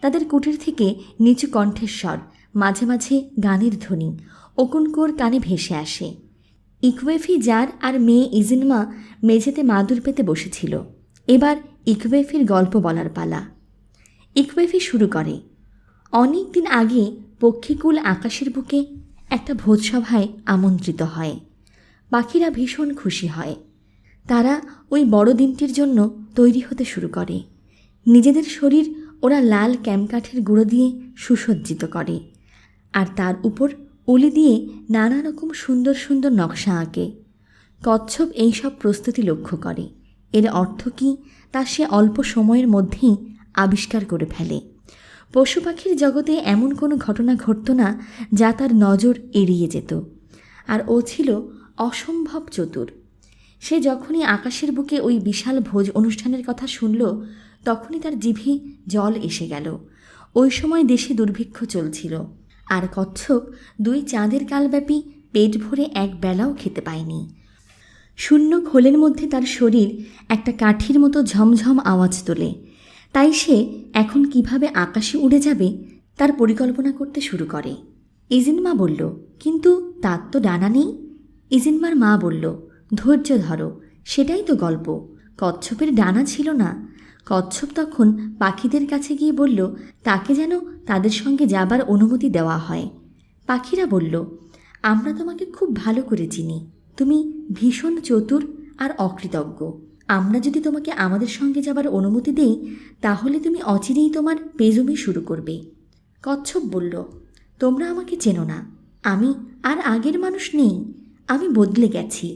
তাদের কুটির থেকে নিচু কণ্ঠেশ্বর, মাঝে মাঝে গানের ধ্বনি অকুনকুয়োর কানে ভেসে আসে। ইকুয়েফি জার আর মেয়ে ইজিনমা মেঝেতে মাদুর পেতে বসেছিল। এবার ইকুয়েফির গল্প বলার পালা। ইকুয়েফি শুরু করে, অনেক দিন আগে পক্ষীকুল আকাশের বুকে একটা ভোজসভায় আমন্ত্রিত হয়। পাখিরা ভীষণ খুশি হয়। তারা ওই বড় দিনটির জন্য তৈরি হতে শুরু করে। নিজেদের শরীর ওরা লাল ক্যামকাঠের গুঁড়ো দিয়ে সুসজ্জিত করে, আর তার উপর উলি দিয়ে নানা রকম সুন্দর সুন্দর নকশা আঁকে। কচ্ছপ এইসব প্রস্তুতি লক্ষ্য করে এর অর্থ কী তা সে অল্প সময়ের মধ্যেই আবিষ্কার করে ফেলে। পশু পাখির জগতে এমন কোনো ঘটনা ঘটত না যা তার নজর এড়িয়ে যেত। আর ও ছিল অসম্ভব চতুর। সে যখনই আকাশের বুকে ওই বিশাল ভোজ অনুষ্ঠানের কথা শুনল, তখনই তার জিভে জল এসে গেল। ওই সময় দেশে দুর্ভিক্ষ চলছিল, আর কচ্ছপ 2 চাঁদের কালব্যাপী পেট ভরে এক বেলাও খেতে পায়নি। শূন্য খোলের মধ্যে তার শরীর একটা কাঠির মতো ঝমঝম আওয়াজ তোলে। তাই সে এখন কিভাবে আকাশে উড়ে যাবে তার পরিকল্পনা করতে শুরু করে। ইজিনমা বলল, কিন্তু তার তো ডানা নেই। ইজিনমার মা বলল, ধৈর্য ধরো, সেটাই তো গল্প। কচ্ছপের ডানা ছিল না। কচ্ছপ তখন পাখিদের কাছে গিয়ে বলল তাকে যেন তাদের সঙ্গে যাবার অনুমতি দেওয়া হয়। পাখিরা বলল, আমরা তোমাকে খুব ভালো করে চিনি, তুমি ভীষণ চতুর আর অকৃতজ্ঞ। আমরা যদি তোমাকে আমাদের সঙ্গে যাবার অনুমতি দেই, তাহলে তুমি অচিরেই তোমার পেজমি শুরু করবে। কচ্ছপ বলল, তোমরা আমাকে চেনো না, আমি আর আগের মানুষ নেই, আমি বদলে গেছি।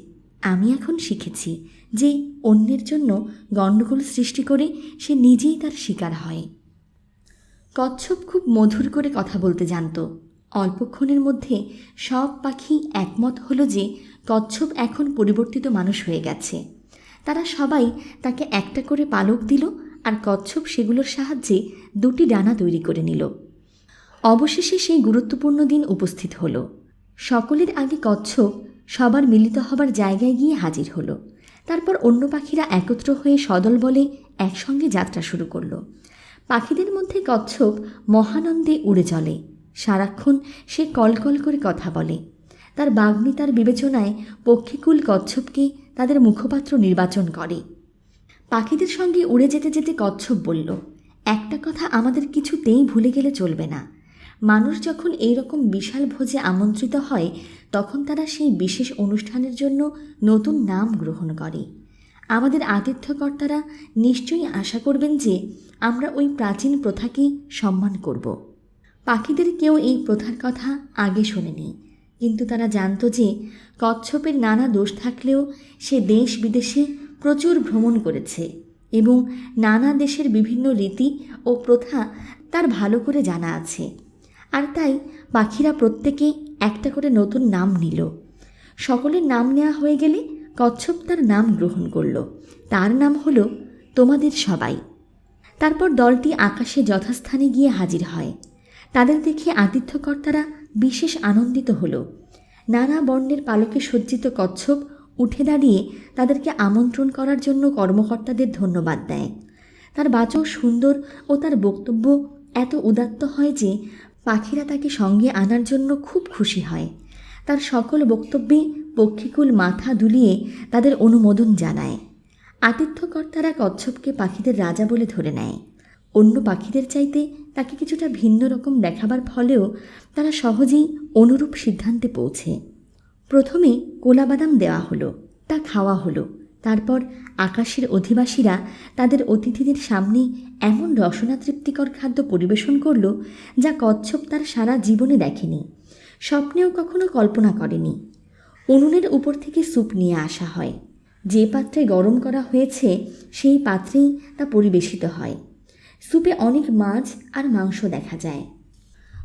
আমি এখন শিখেছি যে অন্যের জন্য গণ্ডগোল সৃষ্টি করে সে নিজেই তার শিকার হয়। কচ্ছপ খুব মধুর করে কথা বলতে জানত। অল্পক্ষণের মধ্যে সব পাখি একমত হলো যে কচ্ছপ এখন পরিবর্তিত মানুষ হয়ে গেছে। তারা সবাই তাকে একটা করে পালক দিল, আর কচ্ছপ সেগুলোর সাহায্যে 2টি ডানা তৈরি করে নিল। অবশেষে সেই গুরুত্বপূর্ণ দিন উপস্থিত হলো। সকলের আগে কচ্ছপ সবার মিলিত হবার জায়গায় গিয়ে হাজির হলো। তারপর অন্য পাখিরা একত্র হয়ে সদল বলে একসঙ্গে যাত্রা শুরু করলো। পাখিদের মধ্যে কচ্ছপ মহানন্দে উড়ে চলে। সারাক্ষণ সে কলকল করে কথা বলে। তার বাগ্মিতার বিবেচনায় পক্ষীকুল কচ্ছপকে তাদের মুখপাত্র নির্বাচন করে। পাখিদের সঙ্গে উড়ে যেতে যেতে কচ্ছপ বলল, একটা কথা আমাদের কিছুতেই ভুলে গেলে চলবে না। মানুষ যখন এই রকম বিশাল ভোজে আমন্ত্রিত হয়, তখন তারা সেই বিশেষ অনুষ্ঠানের জন্য নতুন নাম গ্রহণ করে। আমাদের আতিথ্যকর্তারা নিশ্চয়ই আশা করবেন যে আমরা ওই প্রাচীন প্রথাকেই সম্মান করব। পাখিদের কেউ এই প্রথার কথা আগে শোনেনি, কিন্তু তারা জানত যে কচ্ছপের নানা দোষ থাকলেও সে দেশ বিদেশে প্রচুর ভ্রমণ করেছে এবং নানা দেশের বিভিন্ন রীতি ও প্রথা তার ভালো করে জানা আছে। আর তাই পাখিরা প্রত্যেকে একটা করে নতুন নাম নিল। সকলের নাম নেওয়া হয়ে গেলে কচ্ছপ তার নাম গ্রহণ করল। তার নাম হলো তোমাদের সবাই। তারপর দলটি আকাশে যথাস্থানে গিয়ে হাজির হয়। তাদের দেখে আতিথ্যকর্তারা বিশেষ আনন্দিত হল। নানা বর্ণের পালকে সজ্জিত কচ্ছপ উঠে দাঁড়িয়ে তাদেরকে আমন্ত্রণ করার জন্য কর্মকর্তাদের ধন্যবাদ দেয়। তার বাচক সুন্দর ও তার বক্তব্য এত উদাত্ত হয় যে পাখিরা তাকে সঙ্গে আনার জন্য খুব খুশি হয়। তার সকল বক্তব্যে পক্ষীকুল মাথা দুলিয়ে তাদের অনুমোদন জানায়। আতিথ্যকর্তারা কচ্ছপকে পাখিদের রাজা বলে ধরে নেয়। অন্য পাখিদের চাইতে তাকে কিছুটা ভিন্ন রকম দেখাবার ফলেও তারা সহজেই অনুরূপ সিদ্ধান্তে পৌঁছে। প্রথমে কোলাবাদাম দেওয়া হলো, তা খাওয়া হলো। তারপর আকাশের অধিবাসীরা তাদের অতিথিদের সামনে এমন রসনা তৃপ্তিকর খাদ্য পরিবেশন করল যা কচ্ছপ তার সারা জীবনে দেখেনি, স্বপ্নেও কখনো কল্পনা করেনি। উনুনের উপর থেকে স্যুপ নিয়ে আসা হয়। যে পাত্রে গরম করা হয়েছে সেই পাত্রেই তা পরিবেশিত হয়। স্যুপে অনেক মাছ আর মাংস দেখা যায়।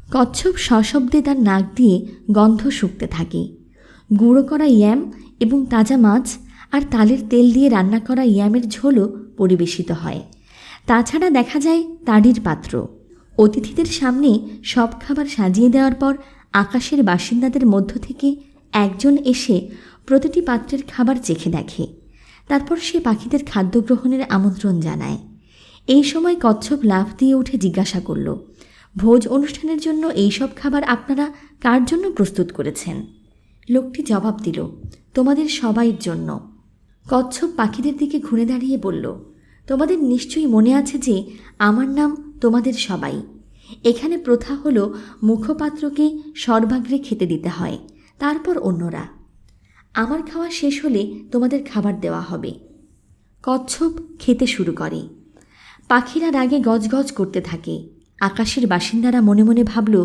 কচ্ছপ সশব্দে তার নাক দিয়ে গন্ধ শুঁকতে থাকে। গুঁড়ো করা ইয়াম এবং তাজা মাছ আর তালের তেল দিয়ে রান্না করা ইয়ামের ঝোলও পরিবেশিত হয়। তাছাড়া দেখা যায় তাড়ির পাত্র। অতিথিদের সামনে সব খাবার সাজিয়ে দেওয়ার পর আকাশের বাসিন্দাদের মধ্য থেকে একজন এসে প্রতিটি পাত্রের খাবার চেখে দেখে। তারপর সে পাখিদের খাদ্য গ্রহণের আমন্ত্রণ জানায়। এই সময় কচ্ছপ লাফ দিয়ে উঠে জিজ্ঞাসা করল, ভোজ অনুষ্ঠানের জন্য এইসব খাবার আপনারা কার জন্য প্রস্তুত করেছেন? লোকটি জবাব দিল, তোমাদের সবাইয়ের জন্য। কচ্ছপ পাখিদের দিকে ঘুরে দাঁড়িয়ে বলল, তোমাদের নিশ্চয়ই মনে আছে যে আমার নাম তোমাদের সবাই। এখানে প্রথা হলো মুখপাত্রকে সর্বাগ্রে খেতে দিতে হয়, তারপর অন্যরা। আমার খাওয়া শেষ হলে তোমাদের খাবার দেওয়া হবে। কচ্ছপ খেতে শুরু করে। পাখিরা রাগে গজগজ করতে থাকে। আকাশের বাসিন্দারা মনে মনে ভাবল,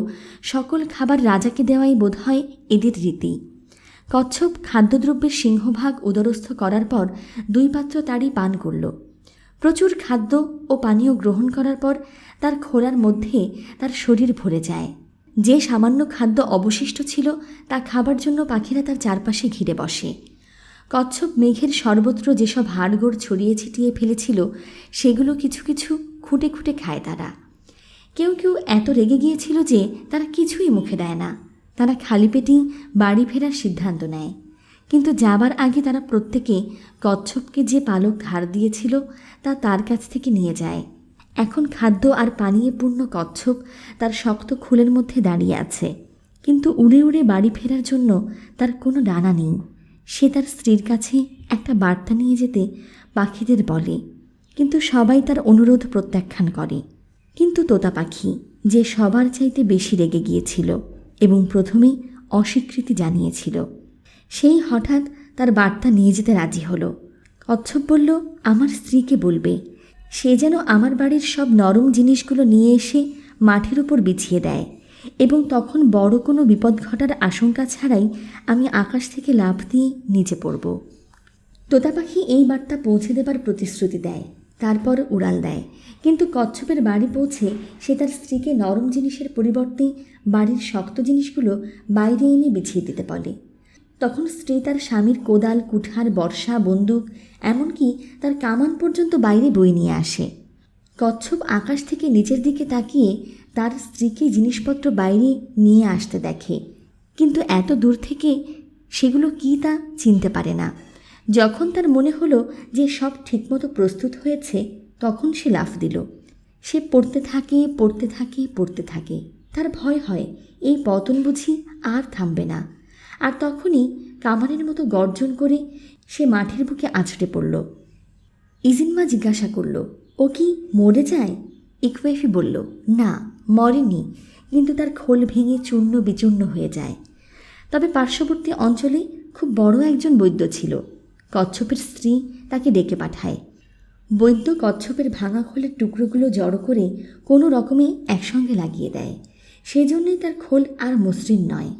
সকল খাবার রাজাকে দেওয়াই বোধহয় এদের রীতি। কচ্ছপ খাদ্যদ্রব্যের সিংহভাগ উদরস্থ করার পর 2 পাত্র তাড়ি পান করল। প্রচুর খাদ্য ও পানীয় গ্রহণ করার পর তার খোলার মধ্যে তার শরীর ভরে যায়। যে সামান্য খাদ্য অবশিষ্ট ছিল তা খাবার জন্য পাখিরা তার চারপাশে ঘিরে বসে। কচ্ছপ মেঘের সর্বত্র যেসব হাড়গোড় ছড়িয়ে ছিটিয়ে ফেলেছিল সেগুলো কিছু কিছু খুঁটে খুঁটে খায় তারা। কেউ কেউ এত রেগে গিয়েছিল যে তারা কিছুই মুখে দেয় না। তারা খালি পেটেই বাড়ি ফেরার সিদ্ধান্ত নেয়। কিন্তু যাবার আগে তারা প্রত্যেকে কচ্ছপকে যে পালক ধার দিয়েছিল তা তার কাছ থেকে নিয়ে যায়। এখন খাদ্য আর পানীয়ে পূর্ণ কচ্ছপ তার শক্ত খুলের মধ্যে দাঁড়িয়ে আছে, কিন্তু উড়ে উড়ে বাড়ি ফেরার জন্য তার কোনো ডানা নেই। সে তার স্ত্রীর কাছে একটা বার্তা নিয়ে যেতে পাখিদের বলে, কিন্তু সবাই তার অনুরোধ প্রত্যাখ্যান করে। কিন্তু তোতা পাখি, যে সবার চাইতে বেশি রেগে গিয়েছিল এবং প্রথমেই অস্বীকৃতি জানিয়েছিল, সেই হঠাৎ তার বার্তা নিয়ে যেতে রাজি হলো। কচ্ছপ বলল, আমার স্ত্রীকে বলবে সে যেন আমার বাড়ির সব নরম জিনিসগুলো নিয়ে এসে মাটির উপর বিছিয়ে দেয়, এবং তখন বড় কোনো বিপদ ঘটার আশঙ্কা ছাড়াই আমি আকাশ থেকে লাফ দিয়ে নিচে পড়ব। তোতা পাখি এই বার্তা পৌঁছে দেবার প্রতিশ্রুতি দেয়, তারপর উড়াল দেয়। কিন্তু কচ্ছপের বাড়ি পৌঁছে সে তার স্ত্রীকে নরম জিনিসের পরিবর্তে বাড়ির শক্ত জিনিসগুলো বাইরে এনে বিছিয়ে দিতে বলে। তখন স্ত্রী তার স্বামীর কোদাল, কুঠার, বর্ষা, বন্দুক, এমনকি তার কামান পর্যন্ত বাইরে বয়ে নিয়ে আসে। কচ্ছপ আকাশ থেকে নিচের দিকে তাকিয়ে তার স্ত্রীকে জিনিসপত্র বাইরে নিয়ে আসতে দেখে, কিন্তু এত দূর থেকে সেগুলো কী তা চিনতে পারে না। যখন তার মনে হলো যে সব ঠিকমতো প্রস্তুত হয়েছে, তখন সে লাফ দিল। সে পড়তে থাকে, পড়তে থাকে, পড়তে থাকে। তার ভয় হয় এই পতন বুঝি আর থামবে না। আর তখনই কামানের মতো গর্জন করে সে মাঠের বুকে আছড়ে পড়ল। ইজিনমা জিজ্ঞাসা করল, ও কি মরে যায়? ইকওয়েফি বলল, না, মরেনি, কিন্তু তার খোল ভেঙে চূর্ণ বিচূর্ণ হয়ে যায়। তবে পার্শ্ববর্তী অঞ্চলে খুব বড় একজন বৈদ্য ছিল। কচ্ছপের স্ত্রী তাকে ডেকে পাঠায়। বৈদ্য কচ্ছপের ভাঙা খোলের টুকরোগুলো জড়ো করে কোনো রকমে একসঙ্গে লাগিয়ে দেয়। সেজন্যই তার খোল আর মসৃণ নয়।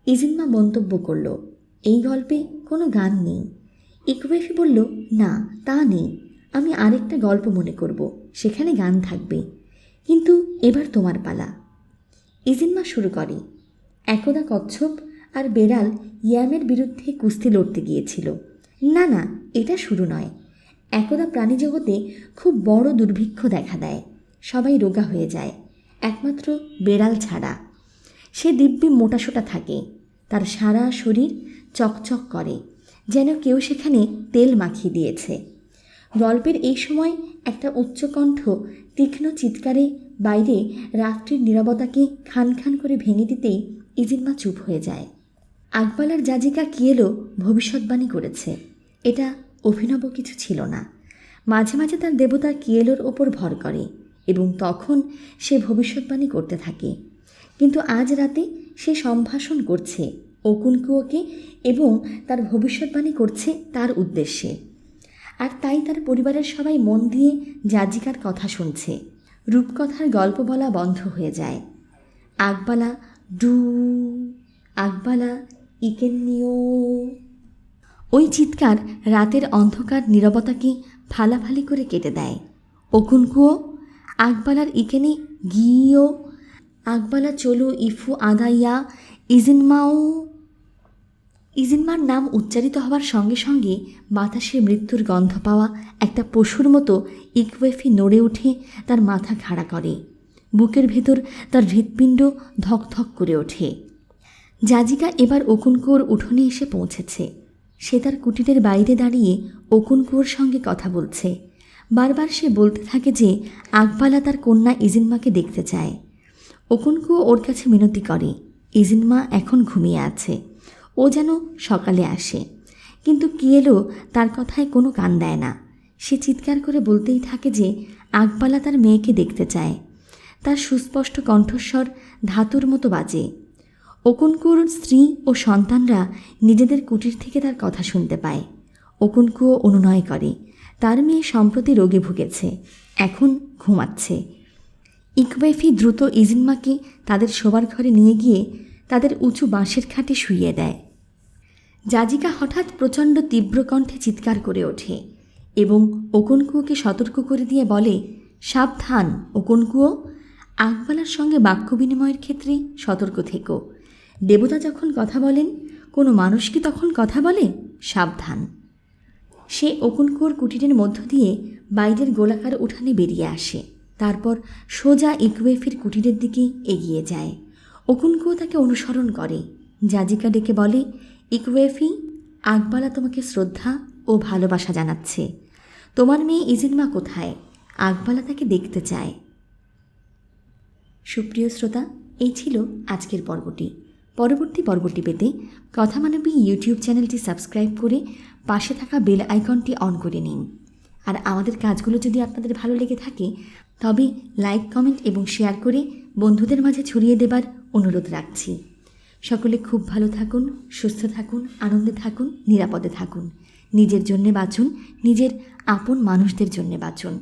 ইজিনমা মন্তব্য করল, এই গল্পে কোনো গান নেই। ইকওয়েফি বলল, না, তা নেই, আমি আরেকটা গল্প মনে করব, সেখানে গান থাকবে। কিন্তু এবার তোমার পালা। ইজিনমা শুরু করে, একদা কচ্ছপ আর বেড়াল ইয়ামের বিরুদ্ধে কুস্তি লড়তে গিয়েছিল। না না, এটা শুরু নয়। একদা প্রাণীজগতে খুব বড় দুর্ভিক্ষ দেখা দেয়। সবাই রোগা হয়ে যায়, একমাত্র বেড়াল ছাড়া। সে দিব্যি মোটাসোটা থাকে। তার সারা শরীর চকচক করে, যেন কেউ সেখানে তেল মাখিয়ে দিয়েছে। গল্পের এই সময় একটা উচ্চকণ্ঠ তীক্ষ্ণ চিৎকারে বাইরে রাত্রির নীরবতাকে খান খান করে ভেঙে দিতেই ইজিনমা চুপ হয়ে যায়। আকবালার যাজিকা কিয়েলো ভবিষ্যৎবাণী করেছে। এটা অভিনব কিছু ছিল না। মাঝে মাঝে তার দেবতা কিয়েলোর ওপর ভর করে এবং তখন সে ভবিষ্যৎবাণী করতে থাকে। কিন্তু আজ রাতে সে সম্ভাষণ করছে ওকুনকুয়োকে এবং তার ভবিষ্যৎবাণী করছে তার উদ্দেশ্যে। আর তাই তার পরিবারের সবাই মন দিয়ে যাজিকার কথা শুনছে। রূপকথার গল্প বলা বন্ধ হয়ে যায়। আকবালা ডু, আকবালা ইকেন্নিও। ওই চিৎকার রাতের অন্ধকার নীরবতাকে ফালাফালি করে কেটে দেয়। ওকুনকুয়ো, আকবালার ইকেনি গিও, আকবালা চলো ইফু আদাইয়া ইজিনমাও। ইজিনমার নাম উচ্চারিত হওয়ার সঙ্গে সঙ্গে বাতাসে মৃত্যুর গন্ধ পাওয়া একটা পশুর মতো ইকওয়েফি নড়ে উঠে তার মাথা খাড়া করে। বুকের ভেতর তার হৃৎপিণ্ড ধকধক করে ওঠে। যাজিকা এবার ওকুনকুয়োর উঠোনে এসে পৌঁছেছে। সে তার কুটিরের বাইরে দাঁড়িয়ে ওকুনকুয়োর সঙ্গে কথা বলছে। বারবার সে বলতে থাকে যে আকবালা তার কন্যা ইজিনমাকে দেখতে চায়। ওকুনকুয়ো ওর কাছে মিনতি করে। ইজিনমা এখন ঘুমিয়ে আছে, ও যেন সকালে আসে। কিন্তু কিয়েলো তার কথায় কোনো কান দেয় না। সে চিৎকার করে বলতেই থাকে যে আকবালা তার মেয়েকে দেখতে চায়। তার সুস্পষ্ট কণ্ঠস্বর ধাতুর মতো বাজে। ওকুনকুয়োর স্ত্রী ও সন্তানরা নিজেদের কুটির থেকে তার কথা শুনতে পায়। ওকুনকুয়ো অনুনয় করে। তার মেয়ে সম্প্রতি রোগে ভুগেছে, এখন ঘুমাচ্ছে। ইকওয়েফি দ্রুত ইজিনমাকে তাদের শোবার ঘরে নিয়ে গিয়ে তাদের উঁচু বাঁশের খাটে শুইয়ে দেয়। যাজিকা হঠাৎ প্রচণ্ড তীব্র কণ্ঠে চিৎকার করে ওঠে এবং ওকনকুয়োকে সতর্ক করে দিয়ে বলে, সাবধান ওকনকুয়ো, আগবালার সঙ্গে বাক্য বিনিময়ের ক্ষেত্রে সতর্ক থেকো। দেবতা যখন কথা বলেন, কোনো মানুষ কি তখন কথা বলে? সাবধান। সে ওকনকুয়োর কুটিরের মধ্য দিয়ে বাইরের গোলাকার উঠানে বেরিয়ে আসে, তারপর সোজা ইকুয়েফির কুটিরের দিকে এগিয়ে যায়। ওকনকুয়ো তাকে অনুসরণ করে। যাজিকা ডেকে বলে, ইকুয়েফি, আগবালা তোমাকে শ্রদ্ধা ও ভালোবাসা জানাচ্ছে। তোমার মেয়ে ইজিনমা কোথায়? আগবালা তাকে দেখতে চায়। সুপ্রিয় শ্রোতা, এই ছিল আজকের পর্বটি। পরবর্তী পর্বটি পেতে কথামানবী ইউটিউব চ্যানেলটি সাবস্ক্রাইব করে পাশে থাকা বেল আইকনটি অন করে নিন। আর আমাদের কাজগুলো যদি আপনাদের ভালো লেগে থাকে তবে লাইক, কমেন্ট এবং শেয়ার করে বন্ধুদের মাঝে ছড়িয়ে দেবার অনুরোধ রাখছি। সকলে খুব ভালো থাকুন, সুস্থ থাকুন, আনন্দে থাকুন, নিরাপদে থাকুন। নিজের জন্যে বাঁচুন, নিজের আপন মানুষদের জন্যে বাঁচুন।